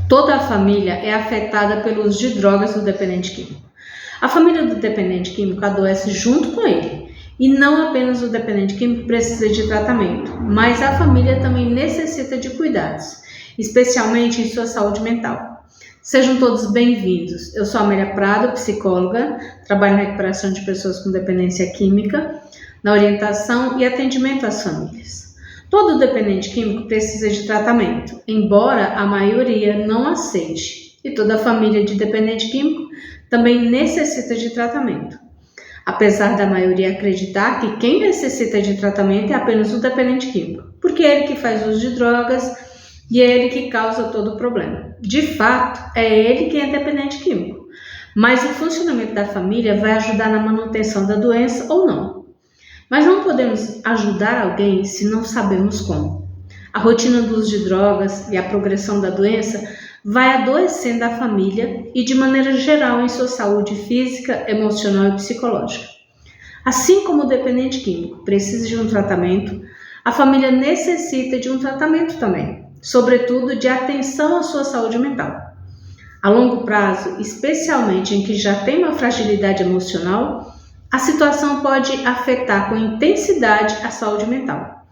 Toda a família é afetada pelo uso de drogas do dependente químico. A família do dependente químico adoece junto com ele. E não apenas o dependente químico precisa de tratamento, mas a família também necessita de cuidados, especialmente em sua saúde mental. Sejam todos bem-vindos. Eu sou Amélia Prado, psicóloga, trabalho na recuperação de pessoas com dependência química, na orientação e atendimento às famílias. Todo dependente químico precisa de tratamento, embora a maioria não aceite, e toda família de dependente químico também necessita de tratamento. Apesar da maioria acreditar que quem necessita de tratamento é apenas o dependente químico, porque é ele que faz uso de drogas e é ele que causa todo o problema. De fato, é ele quem é dependente químico, mas o funcionamento da família vai ajudar na manutenção da doença ou não. Mas não podemos ajudar alguém se não sabemos como. A rotina do uso de drogas e a progressão da doença vai adoecendo a família e, de maneira geral, em sua saúde física, emocional e psicológica. Assim como o dependente químico precisa de um tratamento, a família necessita de um tratamento também, sobretudo de atenção à sua saúde mental. A longo prazo, especialmente em que já tem uma fragilidade emocional, a situação pode afetar com intensidade a saúde mental,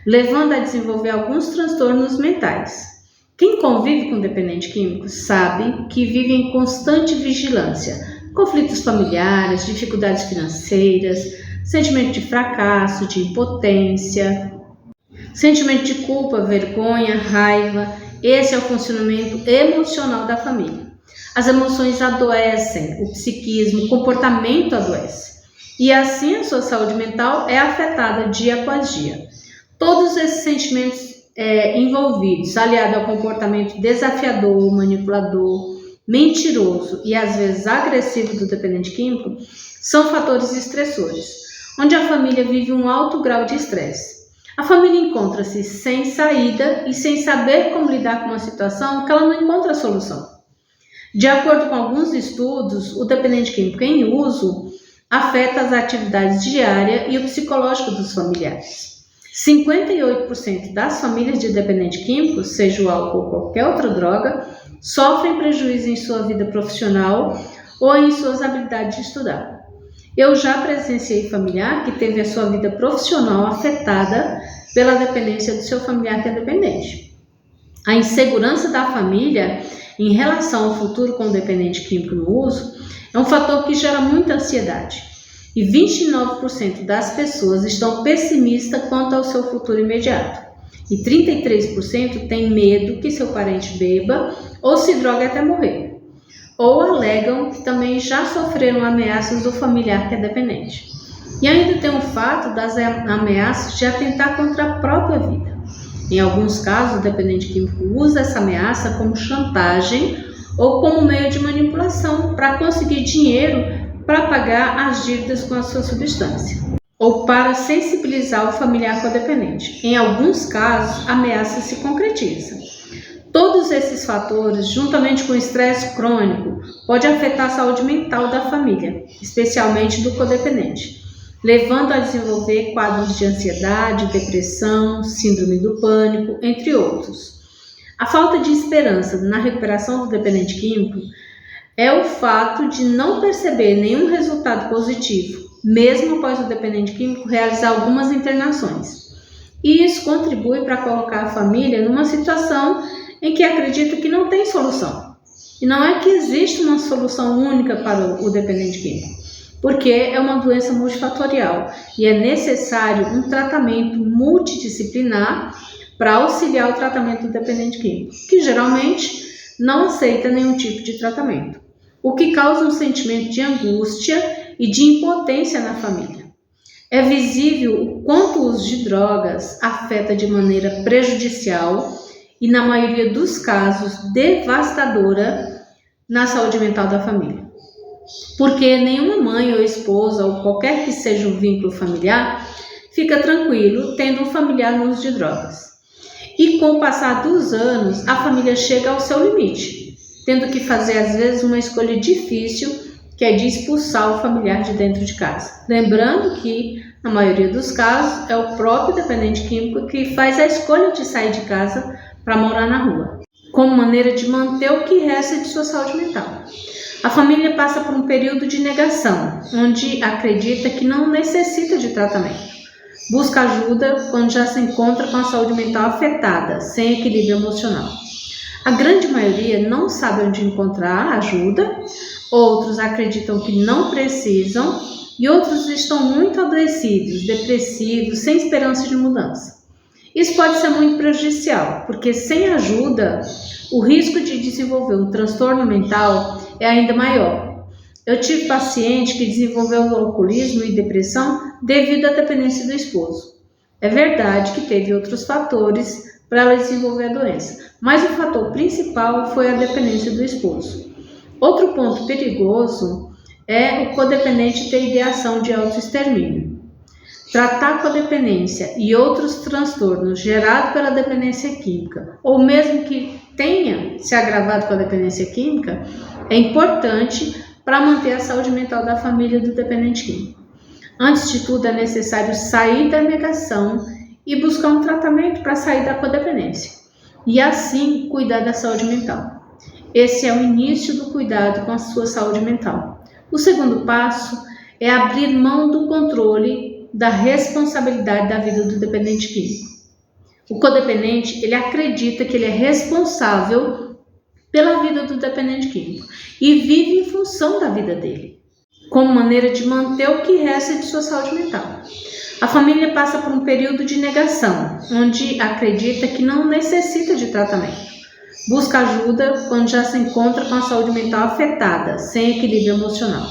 levando a desenvolver alguns transtornos mentais. Quem convive com dependente químico sabe que vive em constante vigilância, conflitos familiares, dificuldades financeiras, sentimento de fracasso, de impotência, sentimento de culpa, vergonha, raiva. Esse é o funcionamento emocional da família. As emoções adoecem, o psiquismo, o comportamento adoece. E assim a sua saúde mental é afetada dia após dia. Todos esses sentimentos envolvidos, aliado ao comportamento desafiador, manipulador, mentiroso e às vezes agressivo do dependente químico, são fatores estressores, onde a família vive um alto grau de estresse. A família encontra-se sem saída e sem saber como lidar com uma situação que ela não encontra solução. De acordo com alguns estudos, o dependente químico em uso afeta as atividades diárias e o psicológico dos familiares. 58% das famílias de dependente químico, seja o álcool ou qualquer outra droga, sofrem prejuízo em sua vida profissional ou em suas habilidades de estudar. Eu já presenciei familiar que teve a sua vida profissional afetada pela dependência do seu familiar que é dependente. A insegurança da família em relação ao futuro com o dependente químico no uso é um fator que gera muita ansiedade. E 29% das pessoas estão pessimistas quanto ao seu futuro imediato. E 33% têm medo que seu parente beba ou se drogue até morrer. Ou alegam que também já sofreram ameaças do familiar que é dependente. E ainda tem o fato das ameaças de atentar contra a própria vida. Em alguns casos, o dependente químico usa essa ameaça como chantagem ou como meio de manipulação para conseguir dinheiro para pagar as dívidas com a sua substância, ou para sensibilizar o familiar codependente. Em alguns casos, a ameaça se concretiza. Todos esses fatores, juntamente com o estresse crônico, podem afetar a saúde mental da família, especialmente do codependente, levando a desenvolver quadros de ansiedade, depressão, síndrome do pânico, entre outros. A falta de esperança na recuperação do dependente químico é o fato de não perceber nenhum resultado positivo, mesmo após o dependente químico realizar algumas internações. E isso contribui para colocar a família numa situação em que acredita que não tem solução. E não é que existe uma solução única para o dependente químico, porque é uma doença multifatorial e é necessário um tratamento multidisciplinar para auxiliar o tratamento do dependente químico, que geralmente não aceita nenhum tipo de tratamento, o que causa um sentimento de angústia e de impotência na família. É visível o quanto o uso de drogas afeta de maneira prejudicial e, na maioria dos casos, devastadora na saúde mental da família. Porque nenhuma mãe ou esposa, ou qualquer que seja o vínculo familiar, fica tranquilo tendo um familiar no uso de drogas. E com o passar dos anos, a família chega ao seu limite, tendo que fazer às vezes uma escolha difícil, que é de expulsar o familiar de dentro de casa. Lembrando que, na maioria dos casos, é o próprio dependente químico que faz a escolha de sair de casa para morar na rua. como maneira de manter o que resta de sua saúde mental. A família passa por um período de negação, onde acredita que não necessita de tratamento. Busca ajuda quando já se encontra com a saúde mental afetada, sem equilíbrio emocional. A grande maioria não sabe onde encontrar ajuda, outros acreditam que não precisam e outros estão muito adoecidos, depressivos, sem esperança de mudança. Isso pode ser muito prejudicial, porque sem ajuda, o risco de desenvolver um transtorno mental é ainda maior. Eu tive paciente que desenvolveu alcoolismo e depressão devido à dependência do esposo. É verdade que teve outros fatores para ela desenvolver a doença, mas o fator principal foi a dependência do esposo. Outro ponto perigoso é o codependente ter ideação de autoextermínio. Tratar a codependência e outros transtornos gerados pela dependência química, ou mesmo que tenha se agravado com a dependência química, é importante para manter a saúde mental da família do dependente químico. Antes de tudo, é necessário sair da negação e buscar um tratamento para sair da codependência, e assim cuidar da saúde mental. Esse é o início do cuidado com a sua saúde mental. O segundo passo é abrir mão do controle da responsabilidade da vida do dependente químico. O codependente, ele acredita que ele é responsável pela vida do dependente químico e vive em função da vida dele, como maneira de manter o que resta de sua saúde mental. A família passa por um período de negação, onde acredita que não necessita de tratamento. Busca ajuda quando já se encontra com a saúde mental afetada, sem equilíbrio emocional.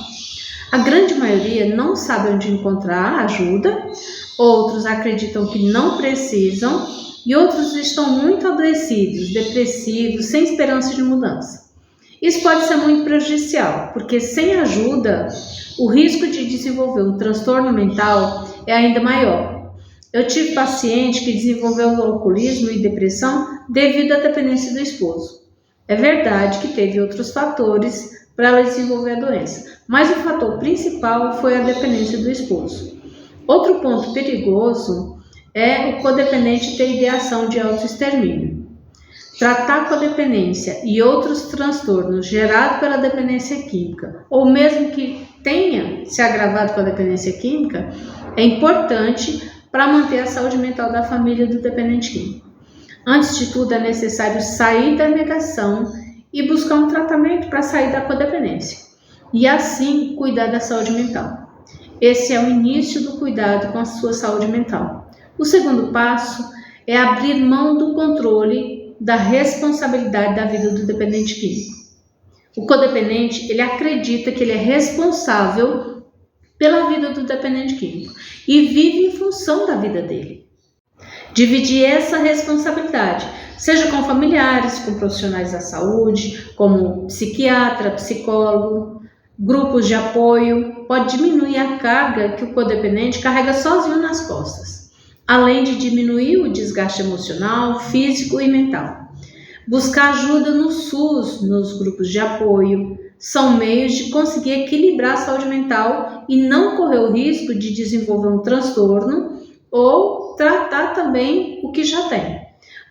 A grande maioria não sabe onde encontrar ajuda, outros acreditam que não precisam e outros estão muito adoecidos, depressivos, sem esperança de mudança. Isso pode ser muito prejudicial, porque sem ajuda, o risco de desenvolver um transtorno mental é ainda maior. Eu tive paciente que desenvolveu alcoolismo e depressão devido à dependência do esposo. É verdade que teve outros fatores para ela desenvolver a doença, mas o fator principal foi a dependência do esposo. Outro ponto perigoso é o codependente ter ideação de autoextermínio. Tratar a codependência e outros transtornos gerados pela dependência química, ou mesmo que tenha se agravado com a dependência química, é importante para manter a saúde mental da família do dependente químico. Antes de tudo, é necessário sair da negação e buscar um tratamento para sair da codependência, e assim cuidar da saúde mental. Esse é o início do cuidado com a sua saúde mental. O segundo passo é abrir mão do controle da responsabilidade da vida do dependente químico. O codependente, ele acredita que ele é responsável pela vida do dependente químico e vive em função da vida dele. Dividir essa responsabilidade, seja com familiares, com profissionais da saúde, como psiquiatra, psicólogo, grupos de apoio, pode diminuir a carga que o codependente carrega sozinho nas costas, além de diminuir o desgaste emocional, físico e mental. Buscar ajuda no SUS, nos grupos de apoio, são meios de conseguir equilibrar a saúde mental e não correr o risco de desenvolver um transtorno ou tratar também o que já tem.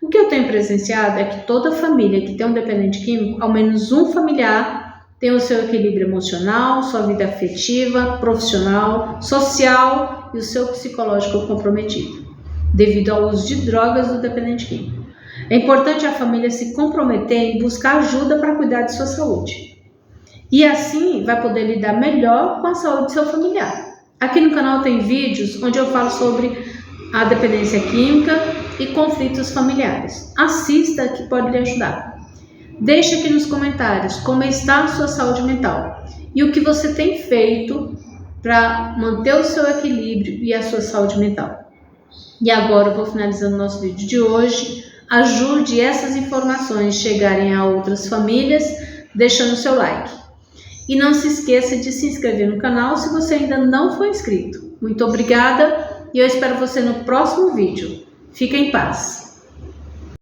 O que eu tenho presenciado é que toda família que tem um dependente químico, ao menos um familiar, tem o seu equilíbrio emocional, sua vida afetiva, profissional, social e o seu psicológico comprometido, devido ao uso de drogas do dependente químico. É importante a família se comprometer em buscar ajuda para cuidar de sua saúde. E assim vai poder lidar melhor com a saúde do seu familiar. Aqui no canal tem vídeos onde eu falo sobre a dependência química e conflitos familiares. Assista, que pode lhe ajudar. Deixe aqui nos comentários como está a sua saúde mental e o que você tem feito para manter o seu equilíbrio e a sua saúde mental. E agora eu vou finalizando o nosso vídeo de hoje. Ajude essas informações chegarem a outras famílias, deixando seu like. E não se esqueça de se inscrever no canal se você ainda não for inscrito. Muito obrigada e eu espero você no próximo vídeo. Fique em paz.